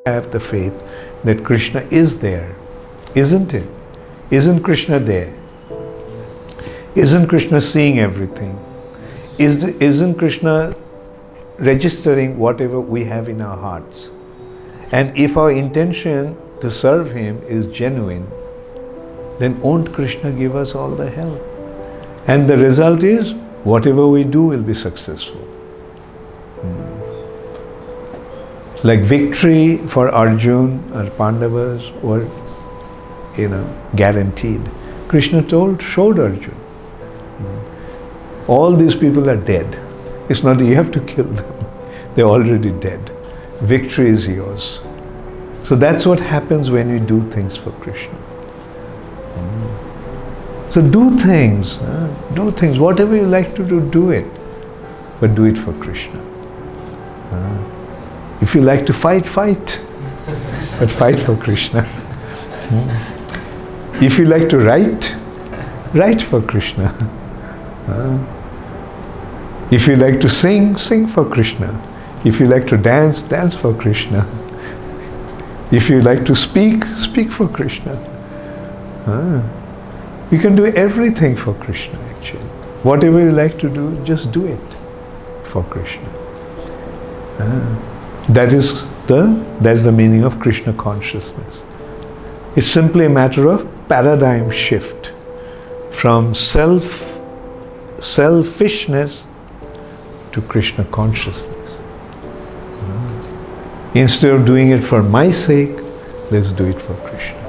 have the faith that Krishna is there, isn't it? Isn't Krishna there? Isn't Krishna seeing everything? Isn't Krishna registering whatever we have in our hearts? And if our intention to serve Him is genuine, then won't Krishna give us all the help? And the result is, whatever we do will be successful. Like victory for Arjun or Pandavas were, guaranteed. Krishna showed Arjun. All these people are dead. It's not that you have to kill them. They're already dead. Victory is yours. So that's what happens when you do things for Krishna. So do things. Whatever you like to do, do it. But do it for Krishna. If you like to fight, fight. But fight for Krishna. If you like to write, write for Krishna. If you like to sing, sing for Krishna. If you like to dance, dance for Krishna. If you like to speak, speak for Krishna. You can do everything for Krishna actually. Whatever you like to do, just do it for Krishna. That's the meaning of Krishna consciousness. It's simply a matter of paradigm shift from selfishness to Krishna consciousness. Instead of doing it for my sake, let's do it for Krishna.